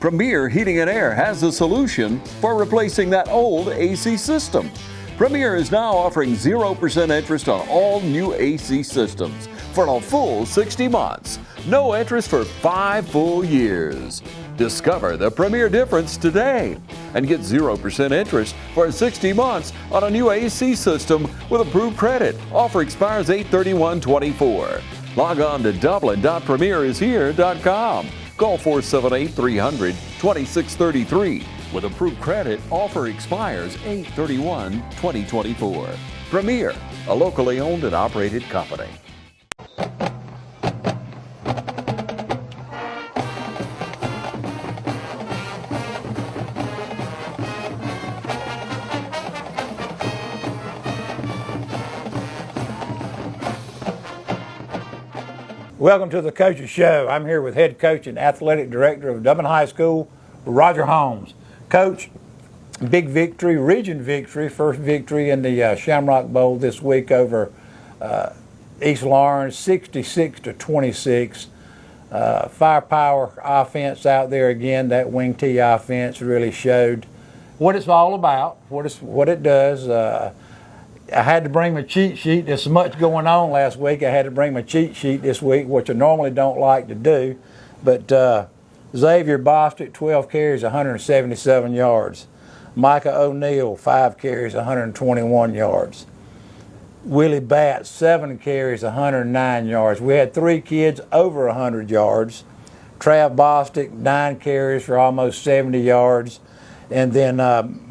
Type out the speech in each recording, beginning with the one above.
Premier Heating and Air has a solution for replacing that old AC system. Premier is now offering 0% interest on all new AC systems for a full 60 months. No interest for 5 full years. Discover the Premier difference today and get 0% interest for 60 months on a new AC system with approved credit. Offer expires 8/31/24. Log on to dublin.premierishere.com. Call 478-300-2633. With approved credit, offer expires 8/31/2024. Premier, a locally owned and operated company. Welcome to the Coach's Show. I'm here with head coach and athletic director of Dublin High School, Roger Holmes. Coach, big victory, region victory, first victory in the Shamrock Bowl this week over East Lawrence, 66-26. Firepower offense out there again. That wing T offense really showed what it's all about, what it does. I had to bring my cheat sheet. There's so much going on last week. I had to bring my cheat sheet this week, which I normally don't like to do. But Xavier Bostic, 12 carries, 177 yards. Micah O'Neill, 5 carries, 121 yards. Willie Batts, 7 carries, 109 yards. We had 3 kids over 100 yards. Trav Bostic, 9 carries for almost 70 yards. And then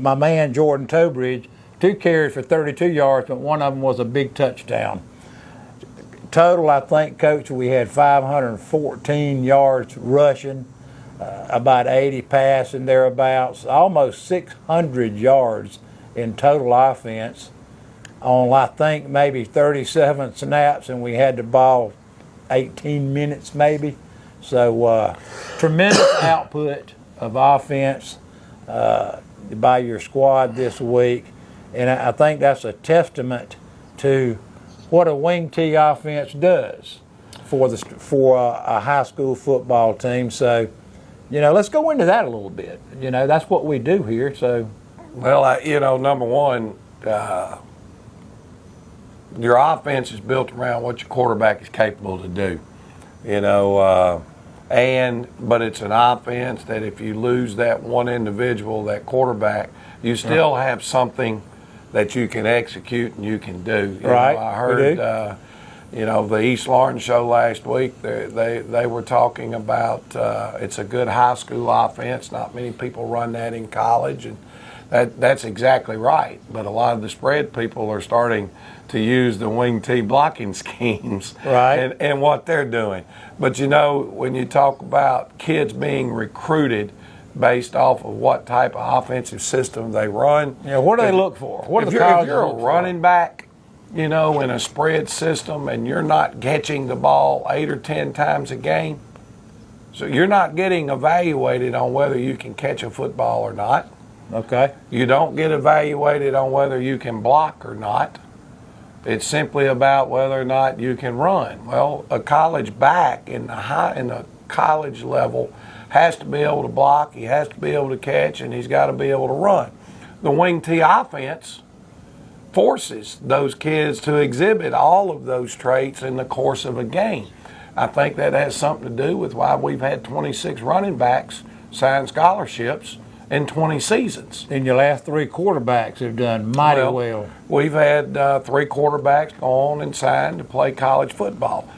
my man Jordan Tobridge, 2 carries for 32 yards, but one of them was a big touchdown. Total, I think, Coach, we had 514 yards rushing, about 80 passing thereabouts, almost 600 yards in total offense on, I think, maybe 37 snaps, and we had the ball 18 minutes maybe. So tremendous output of offense by your squad this week. And I think that's a testament to what a wing T offense does for a high school football team. So, let's go into that a little bit. That's what we do here. So, well, number one, your offense is built around what your quarterback is capable to do. But it's an offense that if you lose that one individual, that quarterback, you still have something that you can execute and you can do. Right. I heard, the East Lawrence show last week. They were talking about it's a good high school offense. Not many people run that in college, and that's exactly right. But a lot of the spread people are starting to use the wing T blocking schemes, right, and what they're doing. But when you talk about kids being recruited based off of what type of offensive system they run. What do they look for? If you're a running back, in a spread system and you're not catching the ball 8 or 10 times a game, so you're not getting evaluated on whether you can catch a football or not. Okay. You don't get evaluated on whether you can block or not. It's simply about whether or not you can run. Well, a college back in the college level has to be able to block, he has to be able to catch, and he's got to be able to run. The wing T offense forces those kids to exhibit all of those traits in the course of a game. I think that has something to do with why we've had 26 running backs sign scholarships in 20 seasons. And your last 3 quarterbacks have done mighty well. We've had 3 quarterbacks go on and sign to play college football.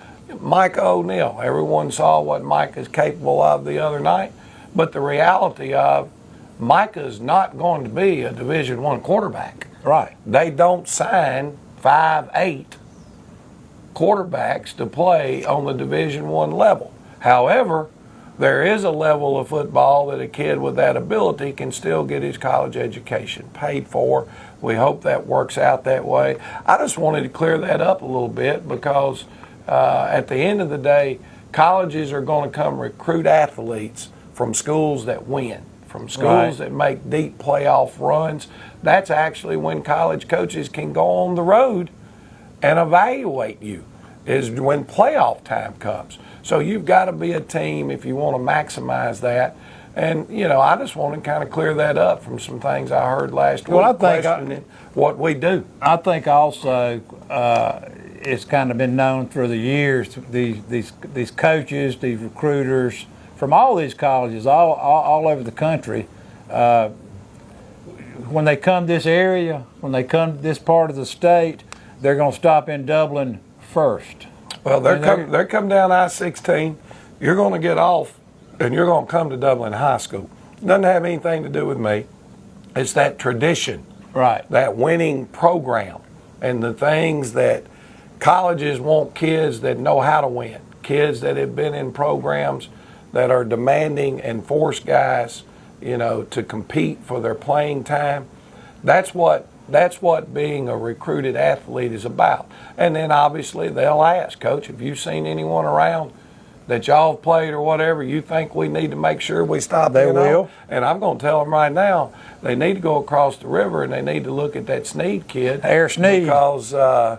Micah O'Neill, everyone saw what Micah is capable of the other night, but the reality of Micah is not going to be a Division I quarterback. Right. They don't sign 5'8" quarterbacks to play on the Division I level. However, there is a level of football that a kid with that ability can still get his college education paid for. We hope that works out that way. I just wanted to clear that up a little bit because at the end of the day, colleges are going to come recruit athletes from schools that win, from schools that make deep playoff runs. That's actually when college coaches can go on the road and evaluate you, is when playoff time comes. So you've got to be a team, if you want to maximize that, And, I just want to kind of clear that up from some things I heard last week, I think questioning what we do. I think also it's kind of been known through the years, these coaches, these recruiters from all these colleges all over the country, when they come this area, when they come to this part of the state, they're going to stop in Dublin first. Well, they're coming down I-16. You're going to get off, and you're going to come to Dublin High School. It doesn't have anything to do with me. It's that tradition, right? That winning program, and the things that colleges want kids that know how to win, kids that have been in programs that are demanding and force guys, to compete for their playing time. That's what being a recruited athlete is about. And then obviously they'll ask, Coach, have you seen anyone around that y'all have played or whatever you think we need to make sure we stop? They will. And I'm going to tell them right now, they need to go across the river and they need to look at that Sneed kid. Air Sneed. Because I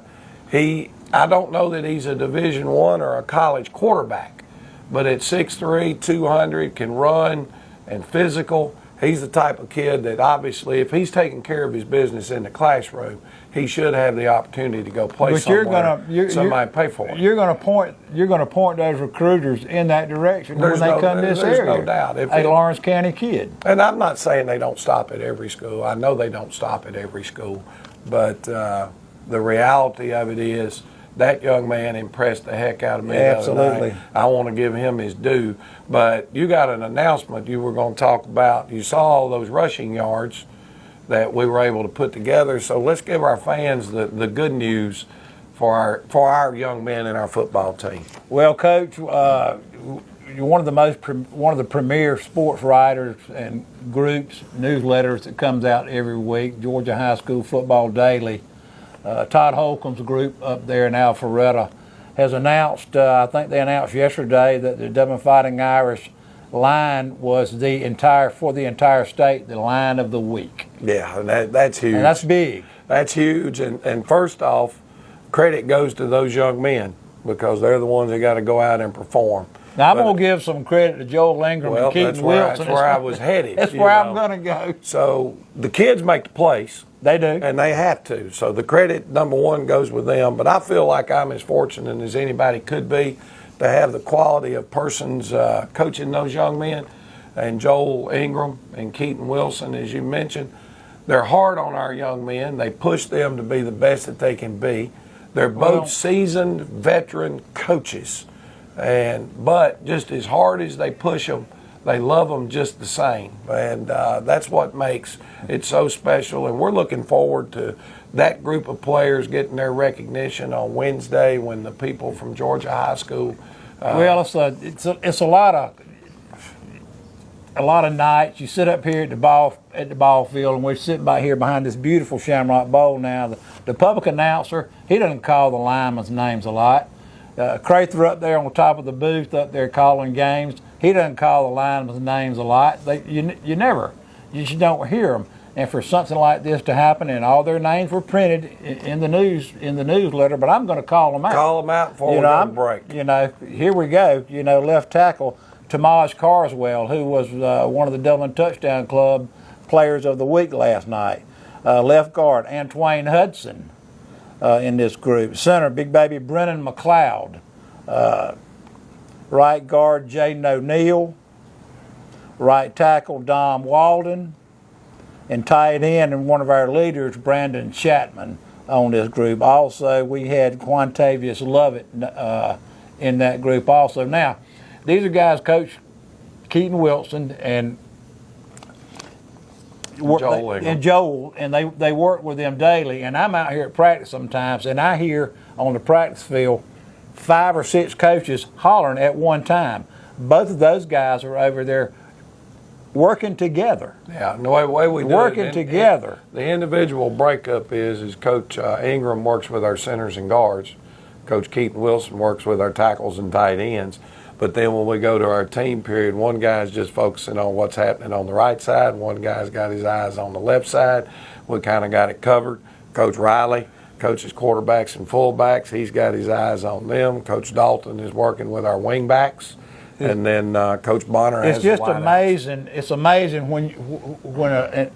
don't know that he's a Division I or a college quarterback, but at 6'3", 200, can run and physical. He's the type of kid that obviously, if he's taking care of his business in the classroom, he should have the opportunity to go play somewhere. Somebody pay for it. You're going to point those recruiters in that direction when they come to this area. There's no doubt. A Lawrence County kid. And I'm not saying they don't stop at every school. I know they don't stop at every school, but the reality of it is that young man impressed the heck out of me. Absolutely. I want to give him his due. But you got an announcement you were going to talk about. You saw all those rushing yards that we were able to put together. So let's give our fans the good news for our young men and our football team. Well, Coach, you're one of the premier sports writers and groups, newsletters that comes out every week, Georgia High School Football Daily. Todd Holcomb's group up there in Alpharetta has announced, I think they announced yesterday, that the Dublin Fighting Irish line was for the entire state, the line of the week. Yeah, and that's huge. And that's big. That's huge. And first off, credit goes to those young men because they're the ones that got to go out and perform. Now, I'm going to give some credit to Joel Ingram and Keaton Wilson. That's where I was headed. That's where I'm going to go. So the kids make the place. They do. And they have to. So the credit, number one, goes with them. But I feel like I'm as fortunate as anybody could be to have the quality of persons coaching those young men. And Joel Ingram and Keaton Wilson, as you mentioned, they're hard on our young men. They push them to be the best that they can be. They're both seasoned veteran coaches. But just as hard as they push them, they love them just the same. And that's what makes it so special. And we're looking forward to that group of players getting their recognition on Wednesday when the people from Georgia High School. Well, it's a lot of nights. You sit up here at the ball field, and we're sitting by here behind this beautiful Shamrock Bowl now. The public announcer, he doesn't call the linemen's names a lot. Crather up there on the top of the booth up there calling games, he doesn't call the linemen's names a lot. You just don't hear them. And for something like this to happen, and all their names were printed in the newsletter, but I'm going to call them out. Call them out before we go to break. Here we go. Left tackle Tamaj Carswell, who was one of the Dublin Touchdown Club Players of the Week last night. Left guard Antwain Hudson. In this group. Center, big baby Brennan McLeod. Right guard, Jaden O'Neill. Right tackle, Dom Walden. And tight end, and one of our leaders, Brandon Chapman, on this group. Also, we had Quantavious Lovett in that group also. Now, these are guys, Coach Keaton Wilson and Joel, and they work with them daily. And I'm out here at practice sometimes, and I hear on the practice field 5 or 6 coaches hollering at one time. Both of those guys are over there working together. Yeah, the way we do working together. The individual breakup is Coach Ingram works with our centers and guards. Coach Keaton Wilson works with our tackles and tight ends. But then when we go to our team period, one guy's just focusing on what's happening on the right side. One guy's got his eyes on the left side. We kind of got it covered. Coach Riley coaches quarterbacks and fullbacks. He's got his eyes on them. Coach Dalton is working with our wingbacks. and then Coach Bonner has It's just the wideouts. amazing. It's amazing when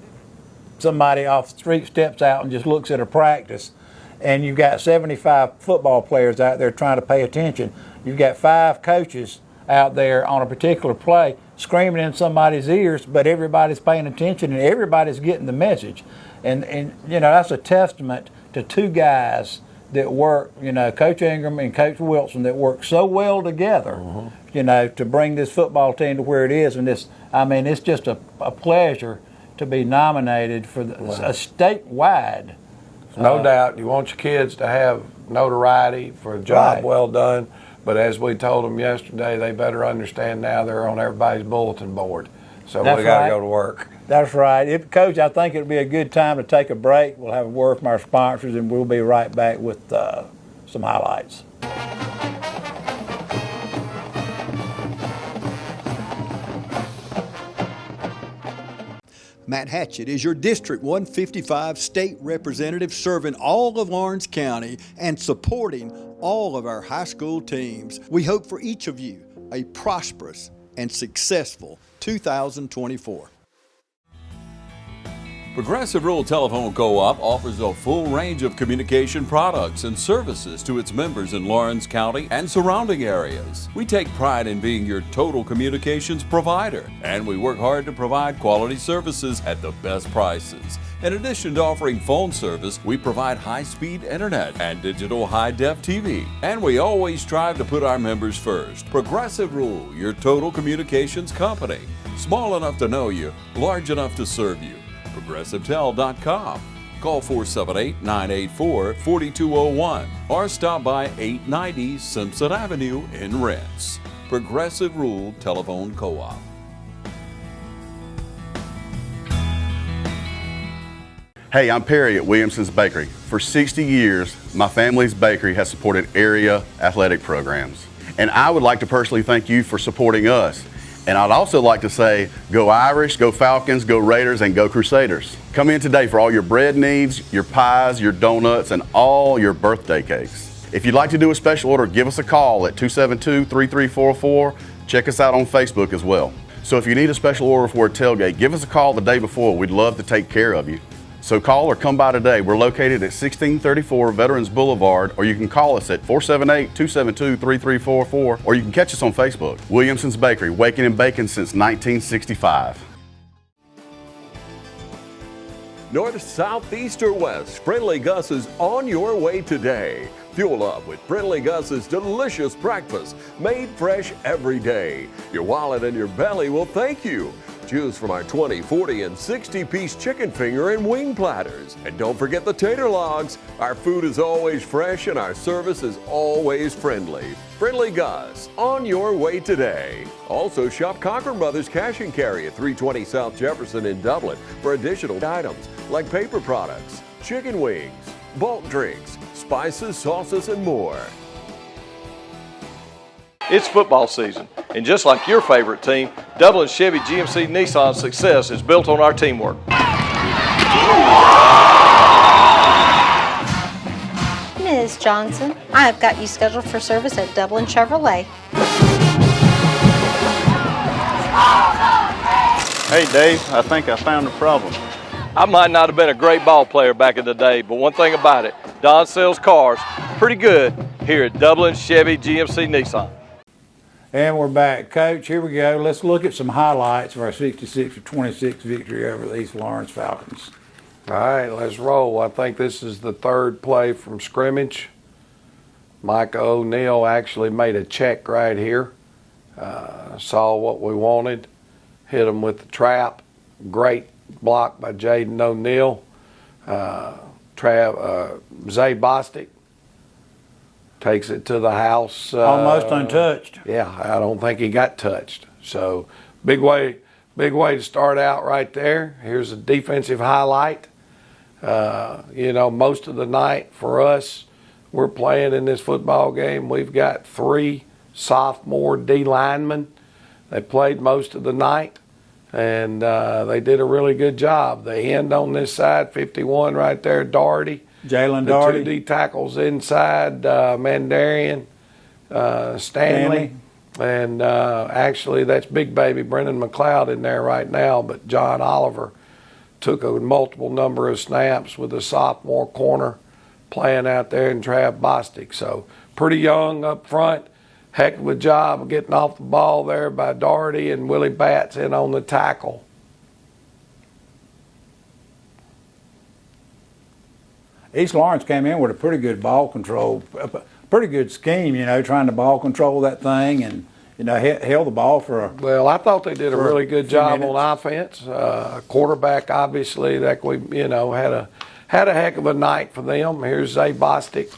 somebody off the street steps out and just looks at a practice, and you've got 75 football players out there trying to pay attention. You've got 5 coaches out there on a particular play screaming in somebody's ears, but everybody's paying attention and everybody's getting the message. And you know, that's a testament to 2 guys that work, you know, Coach Ingram and Coach Wilson, that work so well together, you know, to bring this football team to where it is. And this, I mean, it's just a pleasure to be nominated for a statewide. No doubt, you want your kids to have notoriety for a job well done. But as we told them yesterday, they better understand now they're on everybody's bulletin board. So we got to go to work. That's right. Coach, I think it'll be a good time to take a break. We'll have a word from our sponsors, and we'll be right back with some highlights. Matt Hatchett is your District 155 state representative, serving all of Lawrence County and supporting all of our high school teams. We hope for each of you a prosperous and successful 2024. Progressive Rural Telephone Co-op offers a full range of communication products and services to its members in Lawrence County and surrounding areas. We take pride in being your total communications provider, and we work hard to provide quality services at the best prices. In addition to offering phone service, we provide high-speed internet and digital high-def TV. And we always strive to put our members first. Progressive Rural, your total communications company. Small enough to know you, large enough to serve you. ProgressiveTel.com. Call 478-984-4201 or stop by 890 Simpson Avenue in Rents. Progressive Rural Telephone Co-op. Hey, I'm Perry at Williamson's Bakery. For 60 years, my family's bakery has supported area athletic programs. And I would like to personally thank you for supporting us. And I'd also like to say, go Irish, go Falcons, go Raiders, and go Crusaders. Come in today for all your bread needs, your pies, your donuts, and all your birthday cakes. If you'd like to do a special order, give us a call at 272-3344. Check us out on Facebook as well. So if you need a special order for a tailgate, give us a call the day before. We'd love to take care of you. So call or come by today. We're located at 1634 Veterans Boulevard, or you can call us at 478-272-3344, or you can catch us on Facebook. Williamson's Bakery, waking and baking since 1965. North, south, east, or west, Friendly Gus is on your way today. Fuel up with Friendly Gus's delicious breakfast, made fresh every day. Your wallet and your belly will thank you. Choose from our 20, 40, and 60-piece chicken finger and wing platters. And don't forget the tater logs. Our food is always fresh and our service is always friendly. Friendly Gus, on your way today. Also shop Cochran Brothers Cash and Carry at 320 South Jefferson in Dublin for additional items like paper products, chicken wings, bulk drinks, spices, sauces, and more. It's football season, and just like your favorite team, Dublin Chevy GMC Nissan's success is built on our teamwork. Ms. Johnson, I have got you scheduled for service at Dublin Chevrolet. Hey Dave, I think I found the problem. I might not have been a great ball player back in the day, but one thing about it, Don sells cars pretty good here at Dublin Chevy GMC Nissan. And we're back. Coach, here we go. Let's look at some highlights of our 66-26 victory over the East Lawrence Falcons. All right, let's roll. I think this is the third play from scrimmage. Micah O'Neill actually made a check right here. Saw what we wanted. Hit him with the trap. Great block by Jaden O'Neill. Zay Bostic takes it to the house. Almost untouched. Yeah, I don't think he got touched. So big way to start out right there. Here's a defensive highlight. Most of the night for us, we're playing in this football game. We've got 3 sophomore D linemen. They played most of the night, and they did a really good job. The end on this side, 51 right there, Doherty. Jalen Doherty. The 2 D tackles inside, Mandarian, Stanley. And actually, that's big baby Brendan McLeod in there right now, but John Oliver took a multiple number of snaps with a sophomore corner playing out there in Trav Bostic. So pretty young up front. Heck of a job of getting off the ball there by Doherty, and Willie Batts in on the tackle. East Lawrence came in with a pretty good ball control, pretty good scheme, trying to ball control that thing and, held the ball for a... Well, I thought they did a really good job minutes. on offense. Quarterback, obviously, that we, had a heck of a night for them. Here's Zay Bostic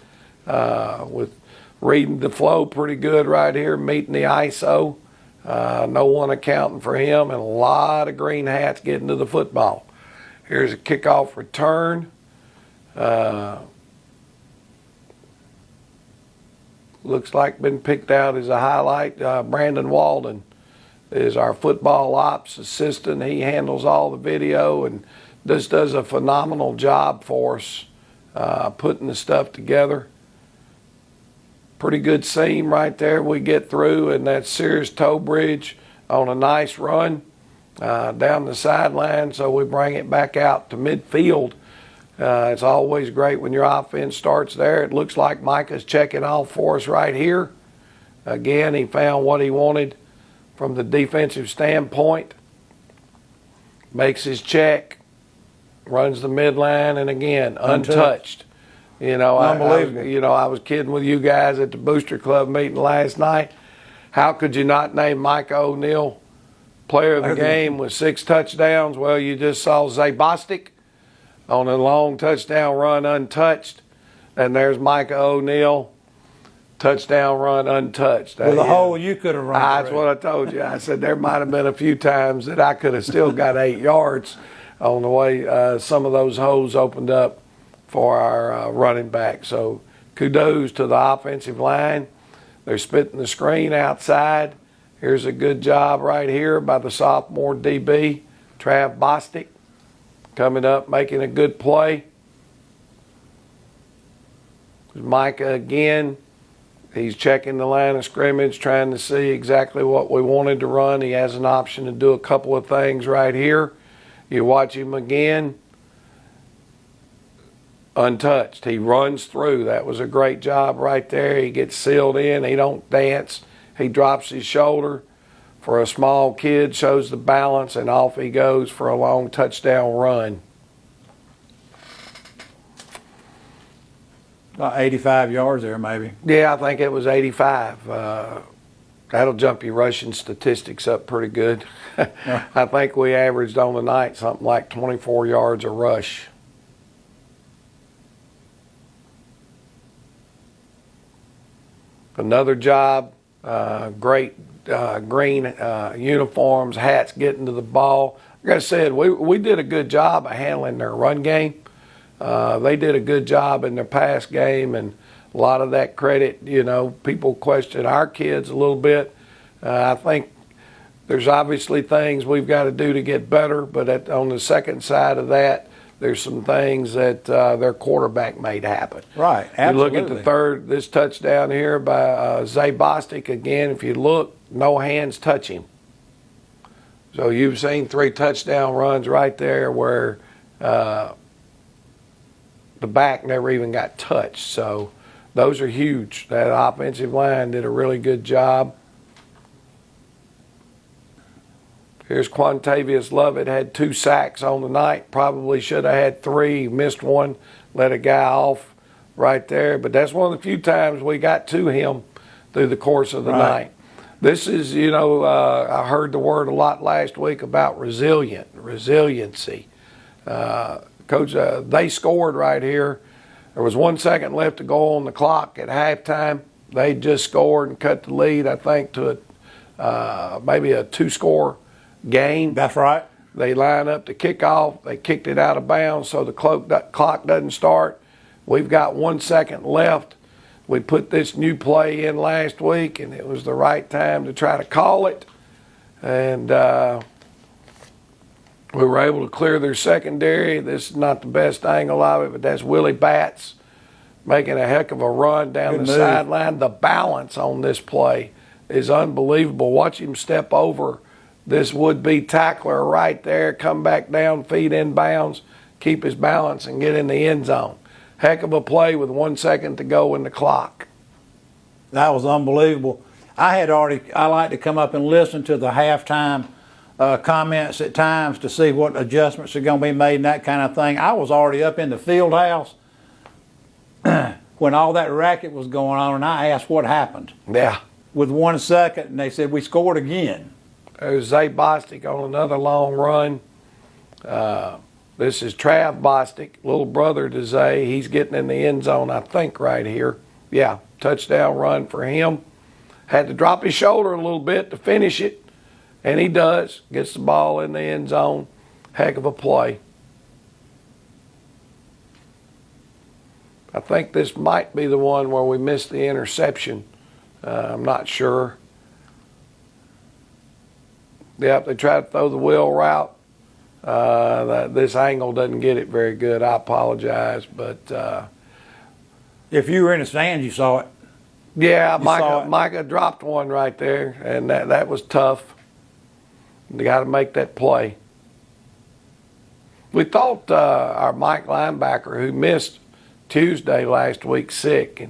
with reading the flow pretty good right here, meeting the ISO. No one accounting for him, and a lot of green hats getting to the football. Here's a kickoff return. Looks like been picked out as a highlight. Brandon Walden is our football ops assistant. He handles all the video and just does a phenomenal job for us putting the stuff together. Pretty good seam right there we get through, and that Sears toe bridge on a nice run down the sideline, so we bring it back out to midfield. It's always great when your offense starts there. It looks like Micah's checking off for us right here. Again, he found what he wanted from the defensive standpoint. Makes his check, runs the midline, and again, untouched. Unbelievable. I was kidding with you guys at the Booster Club meeting last night. How could you not name Micah O'Neal player of the game with 6 touchdowns? Well, you just saw Zay Bostic on a long touchdown run untouched. And there's Micah O'Neal, touchdown run untouched. With a hole you could have run That's through. what I told you. I said there might have been a few times that I could have still got 8 yards on the way some of those holes opened up for our running back. So kudos to the offensive line. They're spitting the screen outside. Here's a good job right here by the sophomore DB, Trav Bostic, coming up, making a good play. Micah again, he's checking the line of scrimmage, trying to see exactly what we wanted to run. He has an option to do a couple of things right here. You watch him again, untouched. He runs through. That was a great job right there. He gets sealed in. He don't dance. He drops his shoulder for a small kid, shows the balance, and off he goes for a long touchdown run. About 85 yards there, maybe. Yeah, I think it was 85. That'll jump your rushing statistics up pretty good. I think we averaged on the night something like 24 yards a rush. Another job, great green uniforms, hats getting to the ball. Like I said, we did a good job of handling their run game. They did a good job in their pass game, and a lot of that credit, people question our kids a little bit. I think there's obviously things we've got to do to get better, but on the second side of that, there's some things that their quarterback made happen. Right, absolutely. You look at this touchdown here by Zay Bostic. Again, if you look, no hands touch him. So you've seen 3 touchdown runs right there where the back never even got touched. So those are huge. That offensive line did a really good job. Here's Quantavious Lovett, had 2 sacks on the night. Probably should have had 3. Missed one, let a guy off right there. But that's one of the few times we got to him through the course of the night. This is, I heard the word a lot last week about resiliency. Coach, they scored right here. There was 1 second left to go on the clock at halftime. They just scored and cut the lead, I think, to maybe a 2-score game. That's right. They line up to kick off. They kicked it out of bounds so the clock doesn't start. We've got 1 second left. We put this new play in last week, and it was the right time to try to call it. And we were able to clear their secondary. This is not the best angle of it, but that's Willie Batts making a heck of a run down the sideline. The balance on this play is unbelievable. Watch him step over this would-be tackler right there, come back down, feet in bounds, keep his balance, and get in the end zone. Heck of a play with 1 second to go in the clock. That was unbelievable. I like to come up and listen to the halftime comments at times to see what adjustments are going to be made and that kind of thing. I was already up in the field house when all that racket was going on, and I asked what happened. Yeah. With 1 second, and they said, we scored again. There's Zay Bostic on another long run. This is Trav Bostic, little brother to Zay. He's getting in the end zone, I think, right here. Yeah, touchdown run for him. Had to drop his shoulder a little bit to finish it, and he does. Gets the ball in the end zone. Heck of a play. I think this might be the one where we missed the interception. I'm not sure. Yep, they tried to throw the wheel route. This angle doesn't get it very good. I apologize, but if you were in the stands, you saw it. Yeah, Micah dropped one right there, and that was tough. They got to make that play. We thought our Mike linebacker, who missed Tuesday last week sick,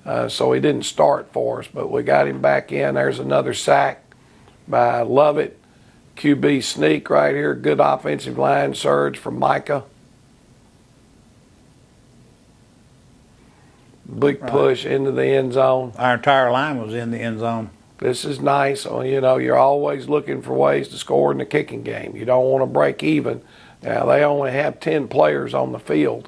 and so he didn't start for us, but we got him back in. There's another sack by Lovett. QB sneak right here. Good offensive line surge from Micah. Big push into the end zone. Our entire line was in the end zone. This is nice. You know, you're always looking for ways to score in the kicking game. You don't want to break even. Now, they only have 10 players on the field.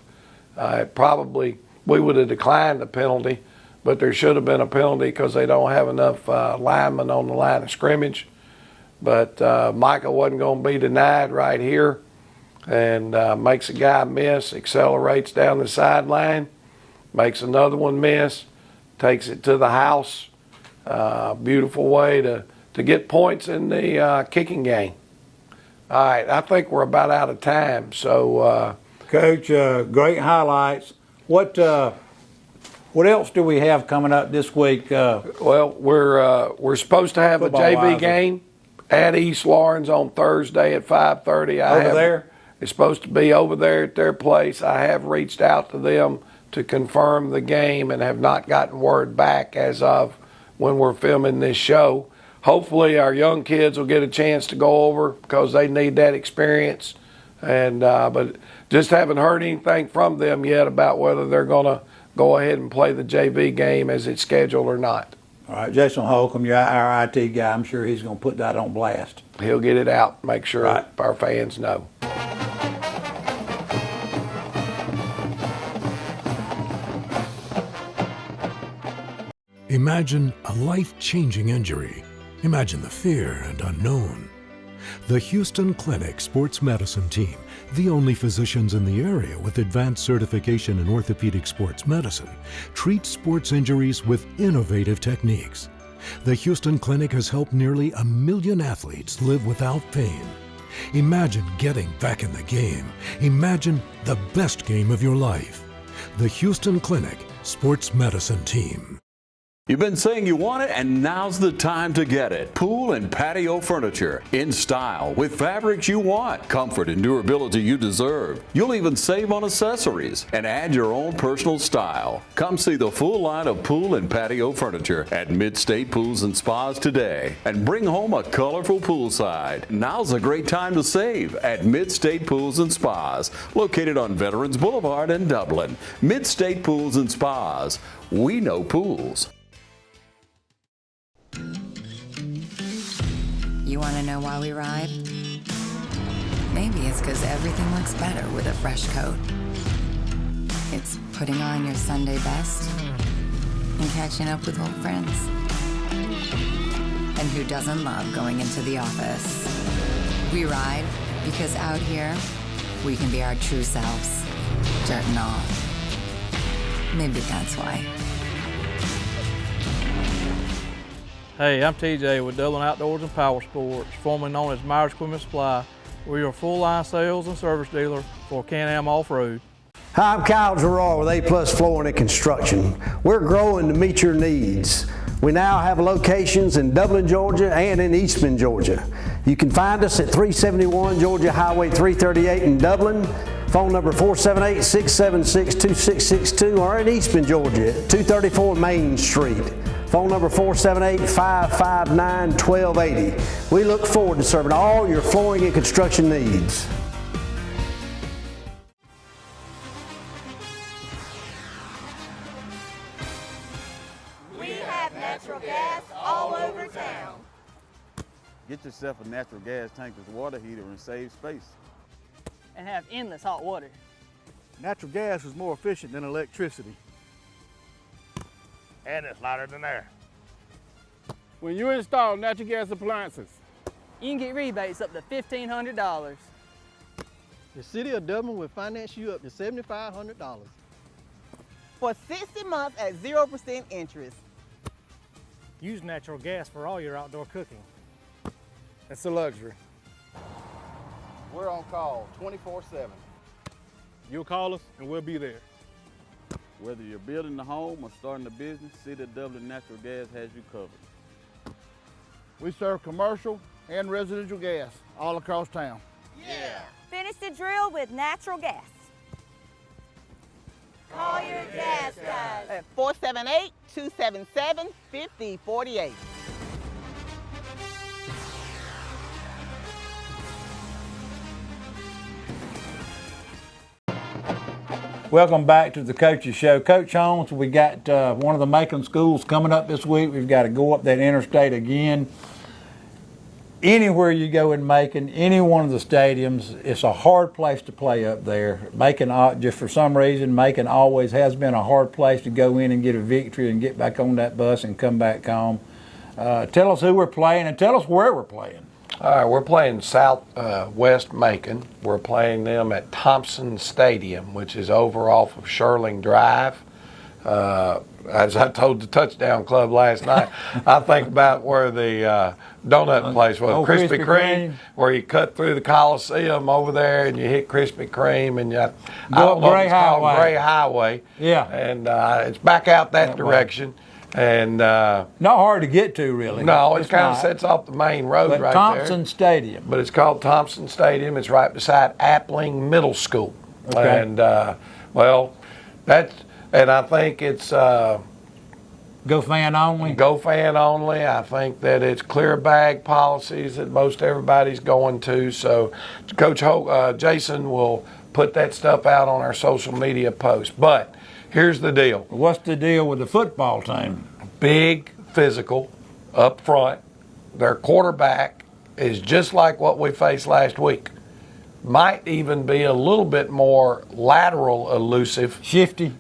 Probably we would have declined the penalty, but there should have been a penalty because they don't have enough linemen on the line of scrimmage. But Micah wasn't going to be denied right here, and makes a guy miss, accelerates down the sideline, makes another one miss, takes it to the house. Beautiful way to get points in the kicking game. All right, I think we're about out of time. So, Coach, great highlights. What else do we have coming up this week? Well, we're supposed to have a JV game at East Lawrence on Thursday at 5:30. Over there? It's supposed to be over there at their place. I have reached out to them to confirm the game and have not gotten word back as of when we're filming this show. Hopefully our young kids will get a chance to go over because they need that experience. And but just haven't heard anything from them yet about whether they're going to go ahead and play the JV game as it's scheduled or not. All right, Jason Holcomb, you're our IT guy. I'm sure he's going to put that on blast. He'll get it out, make sure our fans know. Imagine a life-changing injury. Imagine the fear and unknown. The Houston Clinic Sports Medicine Team, the only physicians in the area with advanced certification in orthopedic sports medicine, treats sports injuries with innovative techniques. The Houston Clinic has helped nearly 1 million athletes live without pain. Imagine getting back in the game. Imagine the best game of your life. The Houston Clinic Sports Medicine Team. You've been saying you want it, and now's the time to get it. Pool and patio furniture in style with fabrics you want, comfort and durability you deserve. You'll even save on accessories and add your own personal style. Come see the full line of pool and patio furniture at Mid-State Pools and Spas today and bring home a colorful poolside. Now's a great time to save at Mid-State Pools and Spas, located on Veterans Boulevard in Dublin. Mid-State Pools and Spas. We know pools. You want to know why we ride? Maybe it's because everything looks better with a fresh coat. It's putting on your Sunday best and catching up with old friends. And who doesn't love going into the office? We ride because out here, we can be our true selves, dirt and all. Maybe that's why. Hey, I'm TJ with Dublin Outdoors and Power Sports, formerly known as Myers Equipment Supply. We're your full-line sales and service dealer for Can-Am Off-Road. Hi, I'm Kyle Gerard with A+ Flooring and Construction. We're growing to meet your needs. We now have locations in Dublin, Georgia and in Eastman, Georgia. You can find us at 371 Georgia Highway 338 in Dublin, phone number 478-676-2662, or in Eastman, Georgia at 234 Main Street, phone number 478-559-1280. We look forward to serving all your flooring and construction needs. Natural gas all over town. Get yourself a natural gas tankless water heater and save space. And have endless hot water. Natural gas is more efficient than electricity. And it's lighter than air. When you install natural gas appliances, you can get rebates up to $1,500. The City of Dublin will finance you up to $7,500. For 60 months at 0% interest. Use natural gas for all your outdoor cooking. It's a luxury. We're on call 24/7. You'll call us and we'll be there. Whether you're building a home or starting a business, City of Dublin Natural Gas has you covered. We serve commercial and residential gas all across town. Yeah! Finish the drill with natural gas. Call your gas guys at 478-277-5048. Welcome back to the Coach's Show. Coach Holmes, we got one of the Macon schools coming up this week. We've got to go up that interstate again. Anywhere you go in Macon, any one of the stadiums, it's a hard place to play up there. Macon, just for some reason, Macon always has been a hard place to go in and get a victory and get back on that bus and come back home. Tell us who we're playing and tell us where we're playing. All right, we're playing Southwest Macon. We're playing them at Thompson Stadium, which is over off of Shirling Drive. As I told the Touchdown Club last night, I think about where the donut place was, Krispy Kreme, where you cut through the Coliseum over there and you hit Krispy Kreme and I don't know if it's called Gray Highway. Yeah. And it's back out that direction. And not hard to get to, really. No, it kind of sets off the main road right there. Thompson Stadium. But it's called Thompson Stadium. It's right beside Appling Middle School. Okay. And and I think it's Go fan only. Go fan only. I think that it's clear bag policies that most everybody's going to. So Coach Jason will put that stuff out on our social media posts. But here's the deal. What's the deal with the football team? Big, physical, up front. Their quarterback is just like what we faced last week. Might even be a little bit more lateral elusive. Shifty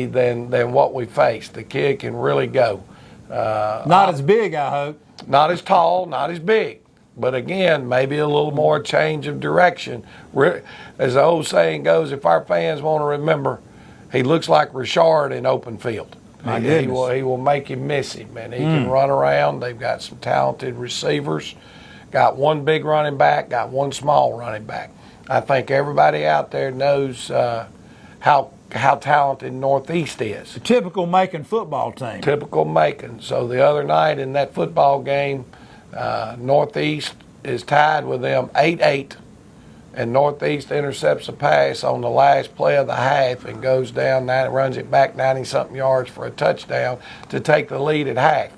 than what we faced. The kid can really go. Not as big, I hope. Not as tall, not as big. But again, maybe a little more change of direction. As the old saying goes, if our fans want to remember, he looks like Richard in open field. He will make you miss him, and he can run around. They've got some talented receivers. Got one big running back, got one small running back. I think everybody out there knows how talented Northeast is. A typical Macon football team. Typical Macon. So the other night in that football game, Northeast is tied with them 8-8. And Northeast intercepts a pass on the last play of the half and goes down, runs it back 90-something yards for a touchdown to take the lead at half.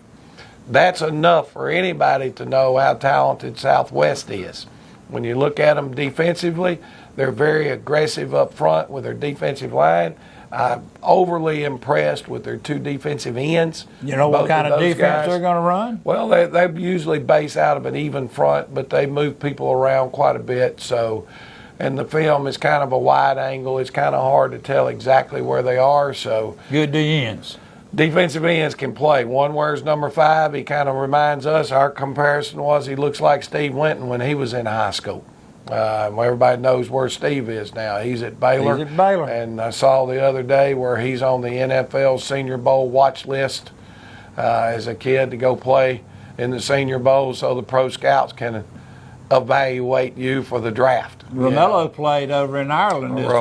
That's enough for anybody to know how talented Southwest is. When you look at them defensively, they're very aggressive up front with their defensive line. I'm overly impressed with their two defensive ends. You know what kind of defense they're going to run? Well, they usually base out of an even front, but they move people around quite a bit. So, and the film is kind of a wide angle. It's kind of hard to tell exactly where they are. So good D ends. Defensive ends can play. One wears number 5. He kind of reminds us, our comparison was he looks like Steve Linton when he was in high school. Everybody knows where Steve is now. He's at Baylor. He's at Baylor. And I saw the other day where he's on the NFL Senior Bowl watch list as a kid to go play in the Senior Bowl so the pro scouts can evaluate you for the draft. Romello played over in Ireland this week.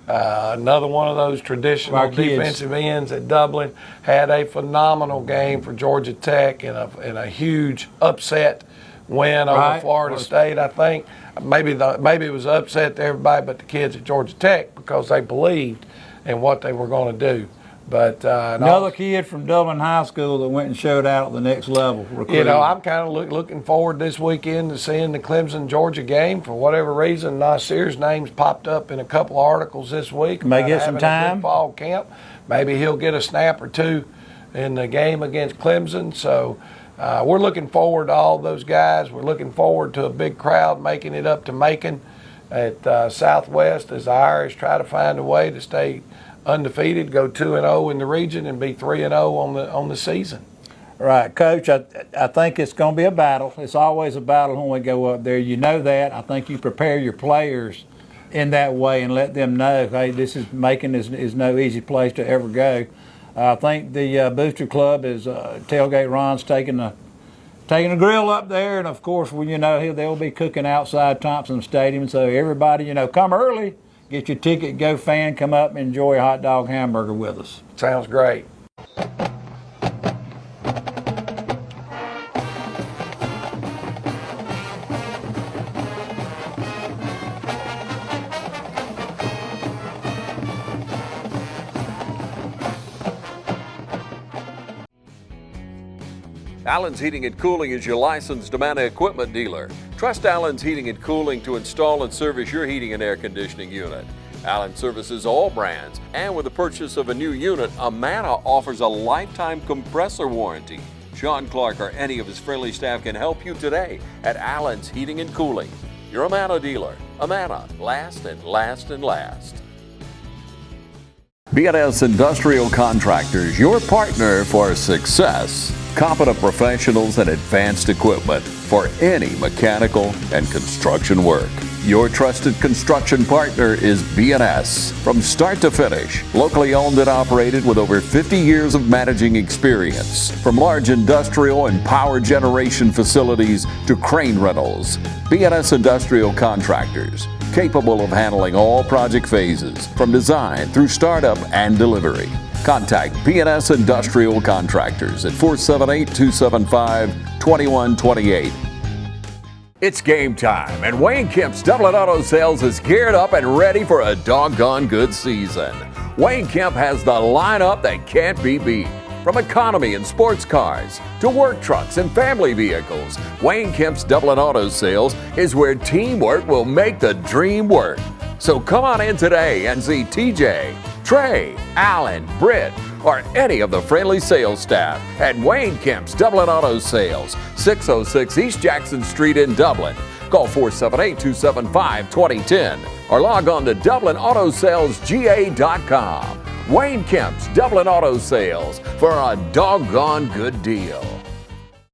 Another one of those traditional defensive ends at Dublin, had a phenomenal game for Georgia Tech in a huge upset win over Florida State, I think. Maybe it was upset to everybody but the kids at Georgia Tech because they believed in what they were going to do. But another kid from Dublin High School that went and showed out at the next level. You know, I'm kind of looking forward this weekend to seeing the Clemson-Georgia game. For whatever reason, Nasir's name's popped up in a couple articles this week. May get some time. Fall camp. Maybe he'll get a snap or two in the game against Clemson. So we're looking forward to all those guys. We're looking forward to a big crowd making it up to Macon at Southwest as the Irish try to find a way to stay undefeated, go 2-0 in the region, and be 3-0 on the season. Right, Coach. I think it's going to be a battle. It's always a battle when we go up there. You know that. I think you prepare your players in that way and let them know, hey, Macon is no easy place to ever go. I think the Booster Club is Tailgate Ron's taking a grill up there, and of course, they'll be cooking outside Thompson Stadium. So everybody, come early. Get your ticket, go fan, come up and enjoy a hot dog hamburger with us. Sounds great. Allen's Heating and Cooling is your licensed Amana equipment dealer. Trust Allen's Heating and Cooling to install and service your heating and air conditioning unit. Allen services all brands, and with the purchase of a new unit, Amana offers a lifetime compressor warranty. Sean Clark or any of his friendly staff can help you today at Allen's Heating and Cooling. Your Amana dealer. Amana, last and last and last. B&S Industrial Contractors, your partner for success. Competent professionals and advanced equipment for any mechanical and construction work. Your trusted construction partner is B&S. From start to finish, locally owned and operated with over 50 years of managing experience. From large industrial and power generation facilities to crane rentals, B&S Industrial Contractors, capable of handling all project phases, from design through startup and delivery. Contact B&S Industrial Contractors at 478-275-2128. It's game time, and Wayne Kemp's Dublin Auto Sales is geared up and ready for a doggone good season. Wayne Kemp has the lineup that can't be beat. From economy and sports cars to work trucks and family vehicles, Wayne Kemp's Dublin Auto Sales is where teamwork will make the dream work. So come on in today and see TJ, Trey, Alan, Britt, or any of the friendly sales staff at Wayne Kemp's Dublin Auto Sales, 606 East Jackson Street in Dublin. Call 478-275-2010 or log on to DublinAutoSalesGA.com. Wayne Kemp's Dublin Auto Sales for a doggone good deal.